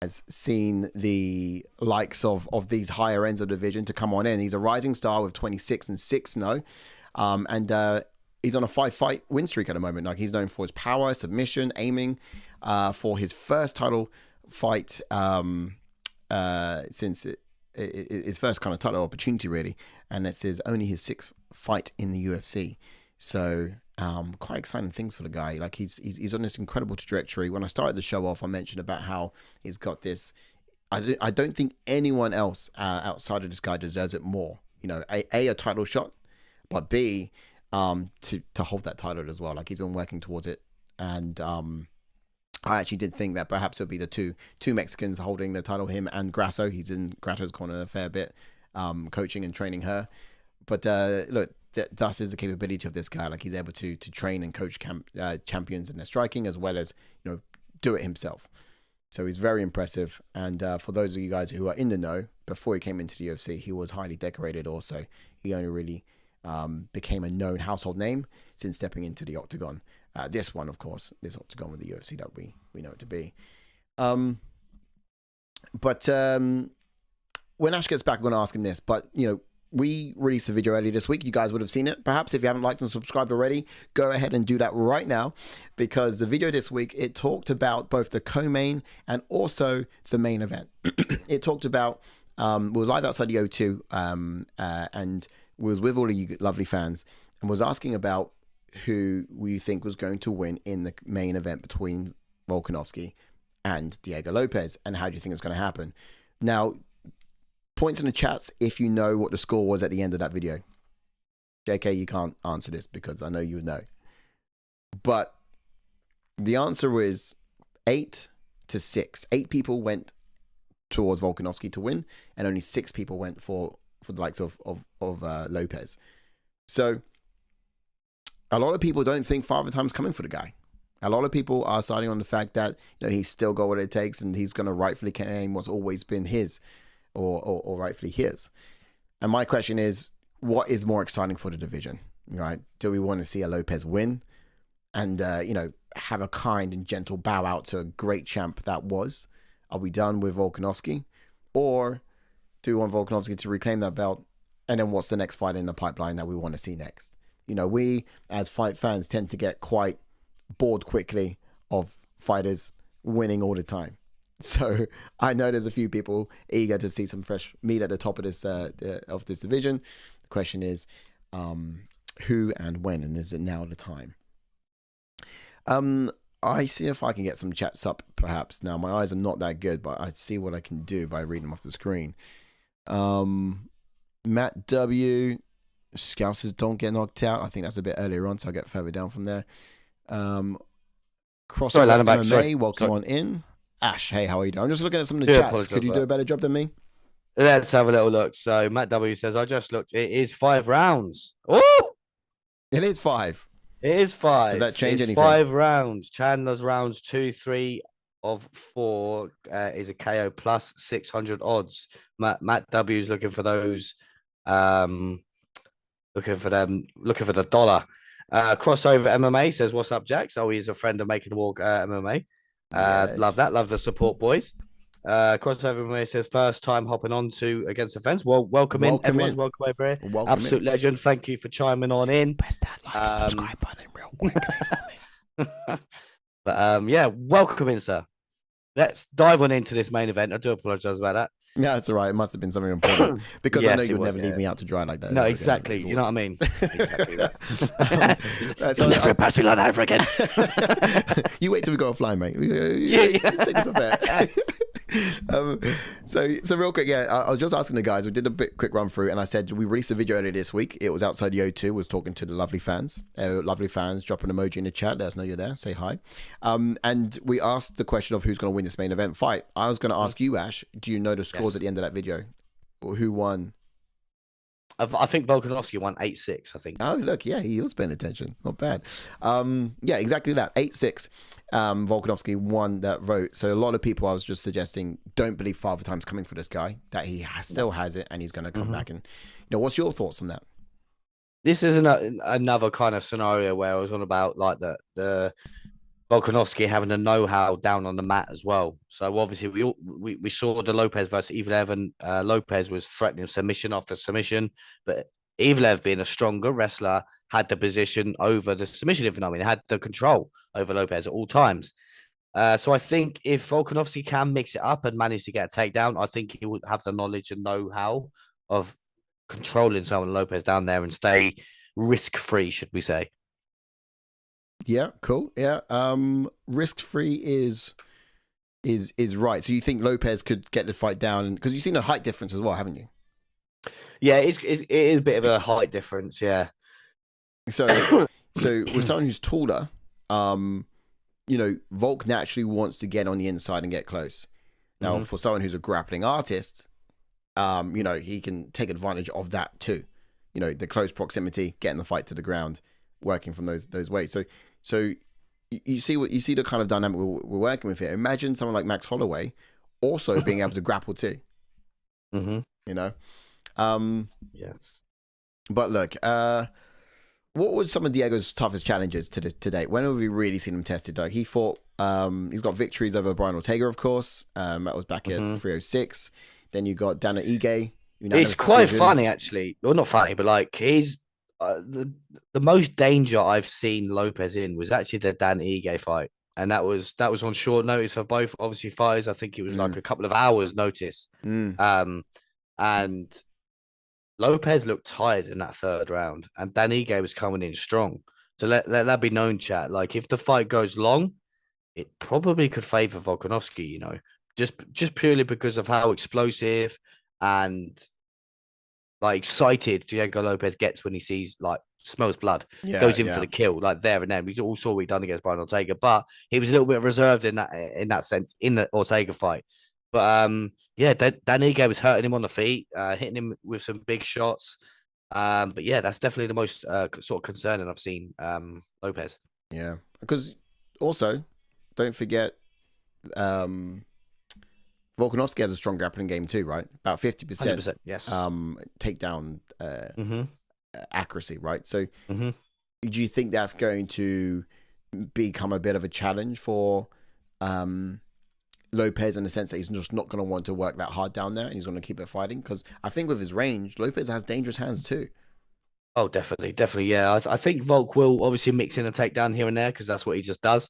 has seen the likes of these higher ends of the division to come on in. He's a rising star with 26-6 and he's on a 5-fight win streak at the moment. Like, he's known for his power, submission, aiming. For his first title fight since his first kind of title opportunity, really, and it's only his 6th fight in the UFC. So quite exciting things for the guy. Like, he's on this incredible trajectory. When I started the show off, I mentioned about how he's got this. I don't think anyone else outside of this guy deserves it more. You know, a title shot, but B, to hold that title as well. Like, he's been working towards it, and I actually did think that perhaps it would be the two Mexicans holding the title, him and Grasso. He's in Grasso's corner a fair bit, coaching and training her. But look, thus is the capability of this guy. Like, he's able to train and coach champions in their striking, as well as, you know, do it himself. So he's very impressive. And for those of you guys who are in the know, before he came into the UFC, he was highly decorated also. He only really became a known household name since stepping into the octagon. This one, of course, this octagon with the UFC that we know it to be. But when Ash gets back, I'm going to ask him this. But, you know, we released a video earlier this week. You guys would have seen it. Perhaps if you haven't liked and subscribed already, go ahead and do that right now, because the video this week, it talked about both the co-main and also the main event. It talked about, we were live outside the O2, and we was with all of you lovely fans, and was asking about who we think was going to win in the main event between Volkanovski and Diego Lopes, and how do you think it's going to happen? Now, points in the chats if you know what the score was at the end of that video. JK, you can't answer this because I know you know. But the answer is 8-6. 8 people went towards Volkanovski to win, and only 6 people went for the likes of Lopes. So a lot of people don't think Father Time's coming for the guy. A lot of people are siding on the fact that, you know, he's still got what it takes, and he's going to rightfully claim what's always been his, or rightfully his. And my question is, what is more exciting for the division, right? Do we want to see a Lopes win and, you know, have a kind and gentle bow out to a great champ that was? Are we done with Volkanovski? Or do we want Volkanovski to reclaim that belt? And then what's the next fight in the pipeline that we want to see next? You know, we as fight fans tend to get quite bored quickly of fighters winning all the time. So I know there's a few people eager to see some fresh meat at the top of this division. The question is, who and when, and is it now the time? I see if I can get some chats up, perhaps. Now, my eyes are not that good, but I see what I can do by reading them off the screen. Matt W. Scousers don't get knocked out. I think that's a bit earlier on, so I'll get further down from there. Crossover MMA, welcome on in. Ash, hey, how are you doing? I'm just looking at some of the chats. Could you do a better job than me? Let's have a little look. So Matt W says, I just looked. It is 5 rounds. Oh! It is 5. It is 5. Does that change anything? 5 rounds. Chandler's rounds 2, 3 of 4 is a KO plus 600 odds. Matt W is looking for those. Looking for the dollar. Crossover MMA says, what's up, Jax? Oh, he's a friend of Making Walk MMA. Yes. Love that. Love the support, boys. Crossover MMA says, first time hopping on to Against the Fence. Well, welcome in. Everyone's welcome over here. Absolute legend. Thank you for chiming on in. Press that like and subscribe button real quick for me. But yeah, welcome in, sir. Let's dive on into this main event. I do apologize about that. Yeah, it's all right. It must have been something important because yes, I know you'd never leave me out to dry like that. No, exactly. You know what I mean? Exactly that. You'll never pass me like that ever again. You wait till we go offline, mate. So real quick, yeah, I was just asking the guys. We did a quick run through, and I said we released a video earlier this week. It was outside the O2. Was talking to the lovely fans. Drop an emoji in the chat. Let us know you're there. Say hi. And we asked the question of who's going to win this main event fight. I was going to ask you, Ash. Do you know the scores at the end of that video? Or who won? I think Volkanovski won 8-6, I think. Oh, look, yeah, he was paying attention. Not bad. Yeah, exactly that. 8-6. Volkanovski won that vote. So a lot of people, I was just suggesting, don't believe Father Time's coming for this guy, that he still has it and he's going to come back. And, you know, what's your thoughts on that? This is another kind of scenario where I was on about like the Volkanovski having the know-how down on the mat as well. So obviously we saw the Lopes versus Evlev, and Lopes was threatening submission after submission, but Evlev, being a stronger wrestler, had the position over the submission. If you know what I mean, had the control over Lopes at all times. So I think if Volkanovski can mix it up and manage to get a takedown, I think he would have the knowledge and know-how of controlling someone Lopes down there and stay risk-free, should we say? Yeah, cool. Yeah. Risk-free is right. So you think Lopes could get the fight down, because you've seen a height difference as well, haven't you? Yeah, it is a bit of a height difference. Yeah. So with someone who's taller, Volk naturally wants to get on the inside and get close. Now, for someone who's a grappling artist, he can take advantage of that too. The close proximity, getting the fight to the ground, working from those ways. So you see the kind of dynamic we're working with here. Imagine someone like Max Holloway also being able to grapple too. Yes. But look, what was some of Diego's toughest challenges to date? When have we really seen him tested? Like he fought, he's got victories over Brian Ortega, of course. That was back at 306. Then you got Dana Ige. It's quite funny, actually. Well, not funny, but like he's the most danger I've seen Lopes in was actually the Dana Ige fight, and that was on short notice for both obviously fighters. I think it was like a couple of hours notice. And Lopes looked tired in that third round, and Dan Ige was coming in strong. So let that be known, chat. Like if the fight goes long, it probably could favor Volkanovski, just purely because of how explosive and like excited Diego Lopes gets when he smells blood, goes in for the kill, like there and then. We all saw what he done against Brian Ortega, but he was a little bit reserved in that sense in the Ortega fight. But Dan Ige was hurting him on the feet, hitting him with some big shots. But yeah, that's definitely the most sort of concerning I've seen Lopes. Yeah, because also don't forget, Volkanovski has a strong grappling game too, right? About 50%. Yes. Takedown accuracy, right? So, do you think that's going to become a bit of a challenge for Lopes in the sense that he's just not going to want to work that hard down there and he's going to keep it fighting? Because I think with his range, Lopes has dangerous hands too. Oh, definitely. Yeah, I think Volk will obviously mix in a takedown here and there because that's what he just does,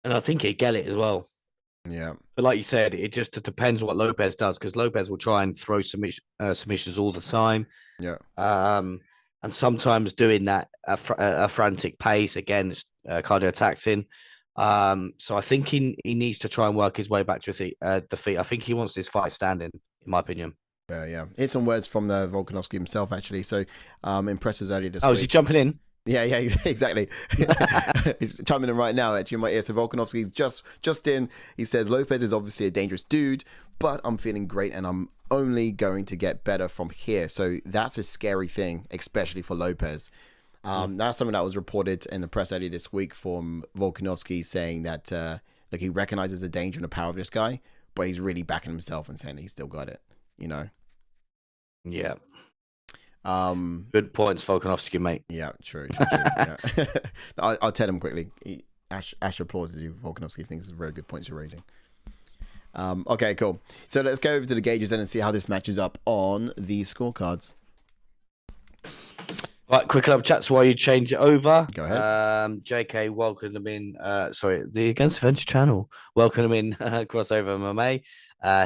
and I think he'd get it as well. Yeah, but like you said, it just depends what Lopes does, because Lopes will try and throw submissions all the time. Yeah. And sometimes doing that at a frantic pace, again, it's cardio taxing. So I think he needs to try and work his way back to defeat. I think he wants this fight standing, in my opinion. Yeah. Here's some words from the Volkanovski himself, actually. So, impressors earlier this week. Oh, is he jumping in? Yeah, exactly. He's chiming in right now, actually, in my ear. So Volkanovski's just in. He says, Lopes is obviously a dangerous dude, but I'm feeling great and I'm only going to get better from here. So that's a scary thing, especially for Lopes. That's something that was reported in the press earlier this week from Volkanovski, saying that he recognizes the danger and the power of this guy, but he's really backing himself and saying he's still got it, Yeah. Good points, Volkanovski, mate. Yeah, true. Yeah. I'll tell him quickly. Ash applauds you. Volkanovski thinks it's very good points you're raising. Okay, cool. So let's go over to the gauges then and see how this matches up on the scorecards. Right, quick club chats while you change it over. Go ahead. JK, welcome them in. The Against Adventure channel. Welcome them in Crossover MMA.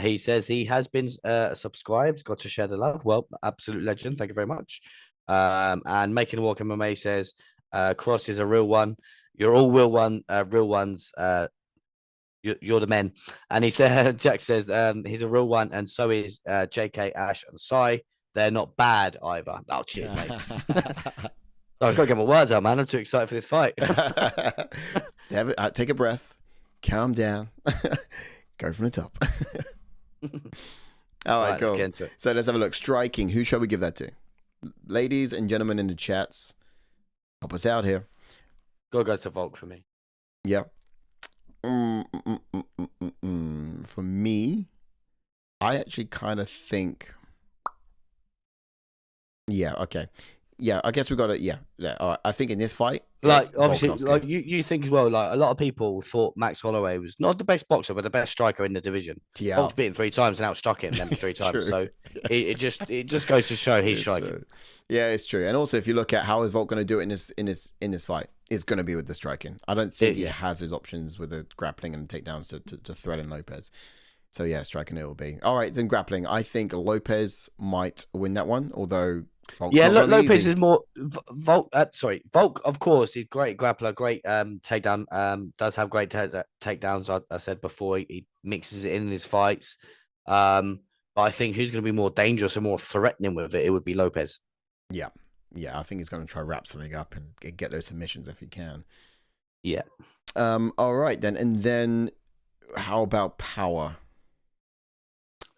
He says he has been subscribed. Got to share the love. Well, absolute legend. Thank you very much. And Making a Walk MMA says Cross is a real one. You're all real ones. You're the men. And he said Jack says he's a real one, and so is JK, Ash, and Sai. They're not bad either. Oh, cheers, mate. I've got to get my words out, man. I'm too excited for this fight. Take a breath. Calm down. Go from the top. All right, cool. Let's get into it. So let's have a look. Striking. Who shall we give that to? Ladies and gentlemen in the chats, help us out here. Gotta go to Volk for me. Yeah. For me, I actually kind of think... Yeah, okay. Yeah, I guess we got it. Yeah, yeah. All right. I think in this fight, Like obviously, Volkanovski. you think as well. Like a lot of people thought Max Holloway was not the best boxer, but the best striker in the division. Yeah, Volk's beaten 3 times and outstruck him them 3 times. true. So it just goes to show he's It's striking. true. Yeah, it's true. And also, if you look at how is Volk going to do it in this fight, it's going to be with the striking. I don't think he has his options with the grappling and takedowns to threaten Lopez. So yeah, striking it will be. All right, then grappling. I think Lopez might win that one, although Volk's Lopez easy. is more Volk. Volk, of course, he's great grappler, great takedown. Does have great takedowns. I said before, he mixes it in his fights. But I think who's going to be more dangerous and more threatening with it? It would be Lopez. Yeah, yeah. I think he's going to try wrap something up and get those submissions if he can. Yeah. All right then, and then how about power?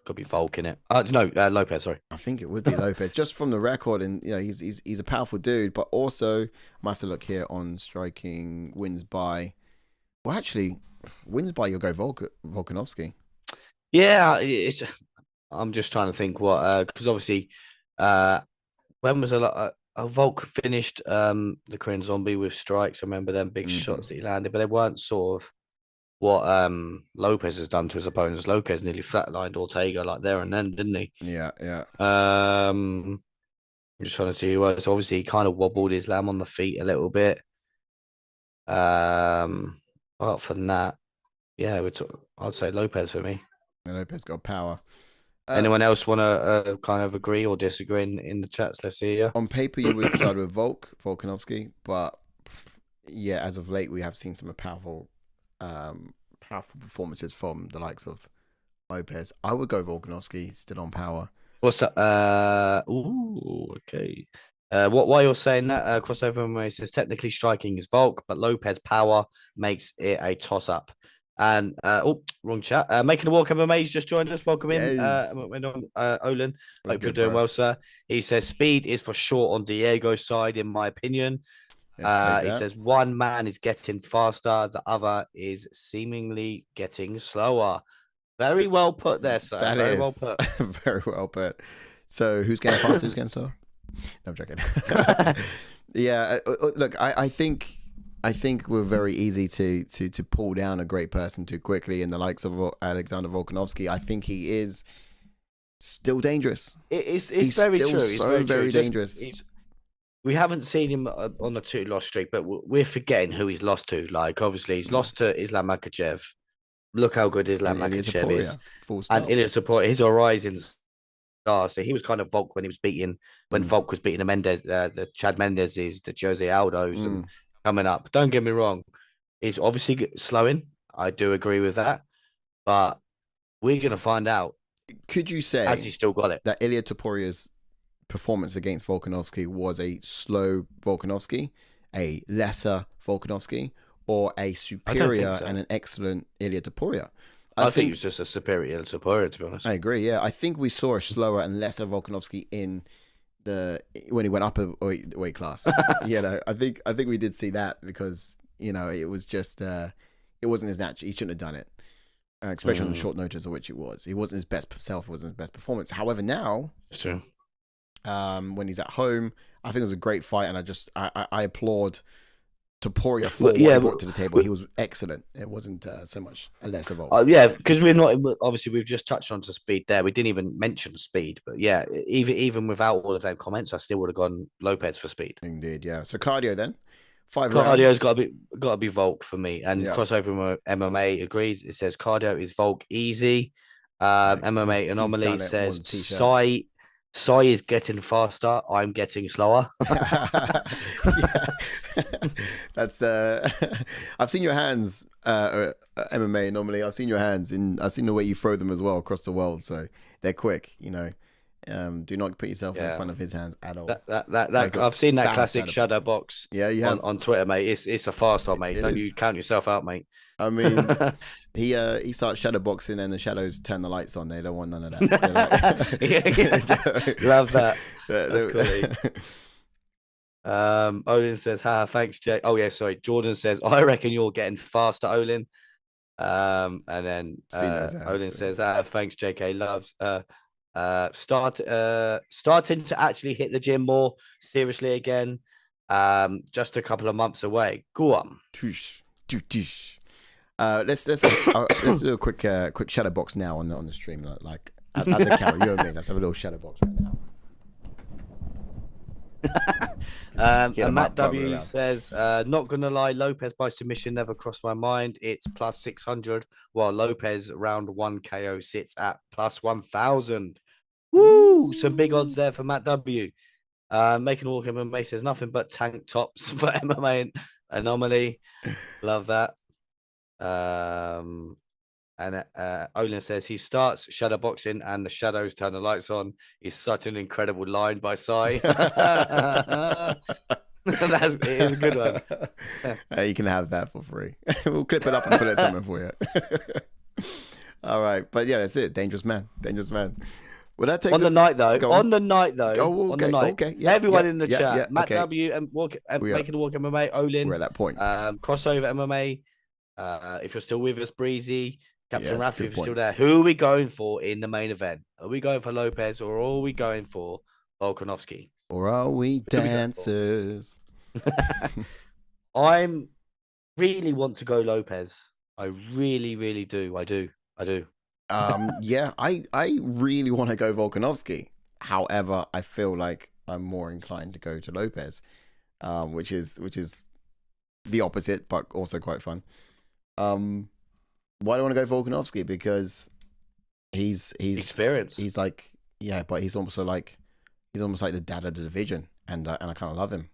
Could be Volk in it. No, Lopez. Sorry. I think it would be Lopez, just from the record, and you know he's a powerful dude. But also, I might have to look here on striking wins by. Well, actually, wins by you'll go Volkanovski. Yeah, I'm just trying to think what because obviously, when was a Volk finished the Korean Zombie with strikes? I remember them big shots that he landed, but they weren't sort of what Lopez has done to his opponents. Lopez nearly flatlined Ortega like there and then, didn't he? Yeah, yeah. I'm just trying to see who else. Obviously, he kind of wobbled Islam on the feet a little bit. Apart from that, yeah, I'd say Lopez for me. And Lopez got power. Anyone else want to kind of agree or disagree in the chats? Let's see. Yeah. On paper, you would side with Volkanovski, but yeah, as of late, we have seen some powerful performances from the likes of Lopez. I would go Volkanovski, still on power. What's that? Okay. Why you're saying that? Crossover MMA says technically striking is Volk, but Lopez power makes it a toss up. And wrong chat. Making the Walk MMA's just joined us. Welcome in, Olin. Hope you're doing well, sir. He says speed is for sure on Diego's side, in my opinion. He says one man is getting faster, the other is seemingly getting slower. Very well put there, sir. Very well put. Very well put. So who's getting faster? Who's getting slower? No, I'm joking. Yeah, look, I think we're very easy to pull down a great person too quickly. In the likes of Alexander Volkanovski, I think he is still dangerous. It's very true. He's very dangerous. We haven't seen him on a 2-loss streak, but we're forgetting who he's lost to. Like, obviously, he's lost to Islam Makhachev. Look how good Islam Makhachev is. And Ilya Taporia, he's a rising star. So he was kind of Volk when he was Volk was beating the Mendez, the Chad Mendez's, the Jose Aldos, and coming up. Don't get me wrong. He's obviously slowing. I do agree with that. But we're going to find out. Could you say, has he still got it, that Ilya Taporia's performance against Volkanovski was a slow Volkanovski, a lesser Volkanovski, or a superior and an excellent Ilya Taporia? I think it was just a superior Taporia, to be honest. I agree. Yeah, I think we saw a slower and lesser Volkanovski when he went up a weight class. You know, I think we did see that because it was just it wasn't his natural. He shouldn't have done it, especially on the short notice of which it was. He wasn't his best self. It wasn't his best performance. However, now it's true. When he's at home, I think it was a great fight, and I applaud Taporia for what he brought to the table. He was excellent. It wasn't so much a lesser Volk. Yeah, because we've just touched on to speed there. We didn't even mention speed, but yeah, even without all of them comments, I still would have gone Lopez for speed. Indeed, yeah. So cardio then, 5 cardio's rounds. got to be Volk for me, and Crossover MMA agrees. It says cardio is Volk easy. MMA Anomaly says Sai is getting faster. I'm getting slower. That's I've seen your hands, MMA Anomaly. I've seen your hands, and I've seen the way you throw them as well across the world. So they're quick. Do not put yourself in front of his hands at all. I've seen that classic shadow box. Yeah, you have on Twitter, mate. It's a fast one, mate. Don't you count yourself out, mate. I mean, he starts shadow boxing, and the shadows turn the lights on. They don't want none of that. Love that. That's cool. Olin says, thanks, Jay. Oh yeah, sorry. Jordan says, I reckon you're getting faster, Olin. And then Olin says, thanks, JK. Loves. Starting to actually hit the gym more seriously again. Just a couple of months away. Go on. Let's do a quick shadow box now on the stream, like at the camera. You and me. Let's have a little shadow box right now. And Matt W says, not gonna lie, Lopez by submission never crossed my mind. It's plus 600, while Lopez round 1 KO sits at plus 1,000. Woo! Some big odds there for Matt W. Making Walk MMA says nothing but tank tops for MMA anomaly. Love that. And Olin says he starts shadow boxing and the shadows turn the lights on. It's such an incredible line by Sai. It is a good one. You can have that for free. We'll clip it up and put it somewhere for you. All right, but yeah, that's it. Dangerous man. Well, that takes on the night though. On the night. Okay. Yeah, everyone in the chat. Matt okay. W and Making the Walk MMA. Olin. We're at that point. Crossover MMA. If you're still with us, Breezy. Captain Rafi, if you're still there, who are we going for in the main event? Are we going for Lopez or are we going for Volkanovski? Or are we dancers? I really want to go Lopez. I really, really do. I do. Yeah, I really want to go Volkanovski. However, I feel like I'm more inclined to go to Lopez, which is the opposite, but also quite fun. Why do I want to go Volkanovski? Because he's experienced. He's like, yeah, but he's almost like the dad of the division, and I kind of love him.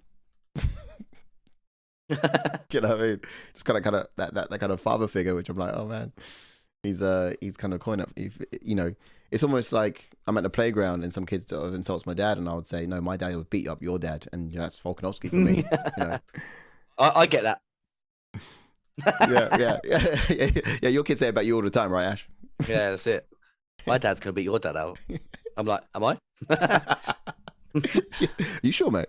Do you know what I mean? Just kind of that kind of father figure, which I'm like, oh man, he's kind of coin up. You know, it's almost like I'm at the playground and some kids insults my dad, and I would say, no, my dad would beat up your dad, and that's Volkanovski for me. You know? I get that. yeah. Your kids say about you all the time, right, Ash? Yeah, that's it. My dad's gonna beat your dad out. I'm like, am I? You sure, mate?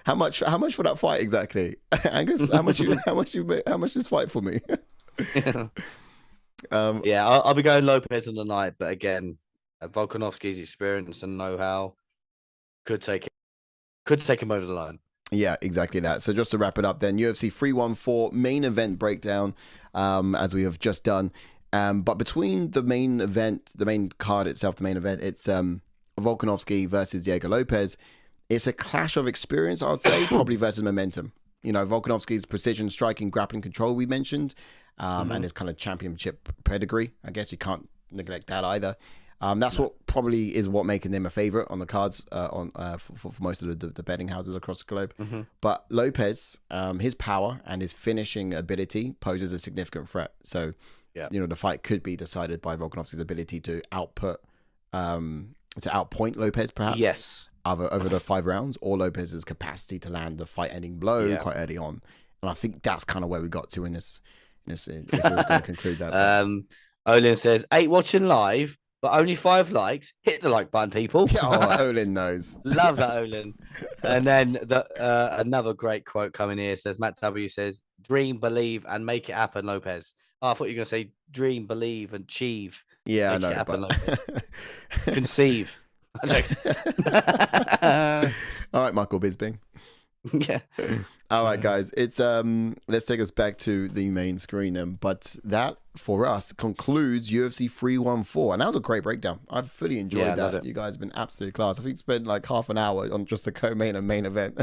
How much for that fight exactly, Angus? How much this fight for me? Yeah, I'll be going Lopez on the night, but again, Volkanovski's experience and know-how could take him over the line. Yeah, exactly that. So just to wrap it up then, UFC 314 main event breakdown, as we have just done. But between the main event, the main card itself, the main event, it's Volkanovski versus Diego Lopez. It's a clash of experience, I would say, probably versus momentum. You know, Volkanovski's precision striking, grappling control we mentioned, and his kind of championship pedigree. I guess you can't neglect that either. That's what probably is what making them a favorite on the cards for most of the betting houses across the globe. But Lopez, his power and his finishing ability poses a significant threat. So, you know, the fight could be decided by Volkanovski's ability to outpoint Lopez, perhaps. Yes. Over the 5 rounds, or Lopez's capacity to land the fight-ending blow quite early on. And I think that's kind of where we got to in this if we were going to conclude that. Olin says, 8 watching live, but only 5 likes. Hit the like button, people. Oh, Olin knows. Love that, Olin. And then another great quote coming here says, Matt W says, dream, believe, and make it happen, Lopez. Oh, I thought you were going to say dream, believe, and achieve. Yeah, make I know. It happen, Lopez. Conceive. All right, Michael Bisping. Yeah. All right, guys. It's let's take us back to the main screen. But that for us concludes UFC 314, and that was a great breakdown. I've fully enjoyed that. You guys have been absolutely class. I think we spent like half an hour on just the co-main and main event.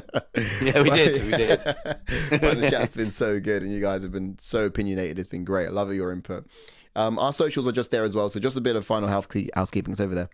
Yeah, we did. But the chat's been so good, and you guys have been so opinionated. It's been great. I love your input. Our socials are just there as well. So just a bit of final housekeeping is over there.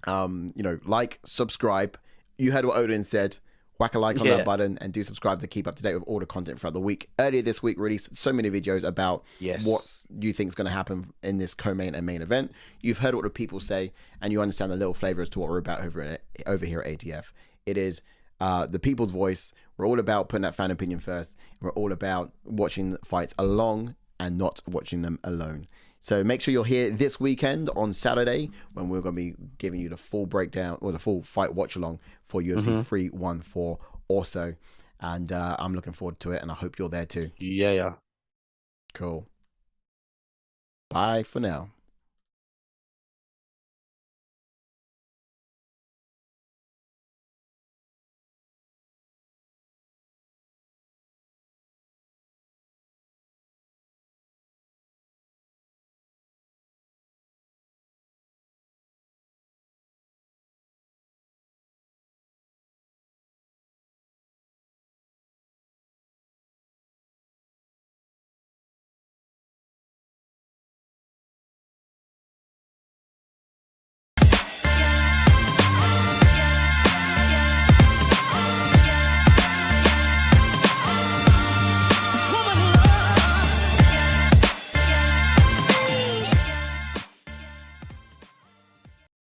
You know, like, subscribe. You heard what Odin said. Whack a like on that button and do subscribe to keep up to date with all the content throughout the week. Earlier this week, released so many videos about what you think is going to happen in this co-main and main event. You've heard what the people say, and you understand the little flavor as to what we're about over here at ATF. It is the people's voice. We're all about putting that fan opinion first. We're all about watching fights along and not watching them alone. So make sure you're here this weekend on Saturday when we're going to be giving you the full breakdown or the full fight watch along for UFC 314 also. And I'm looking forward to it, and I hope you're there too. Yeah. Cool. Bye for now.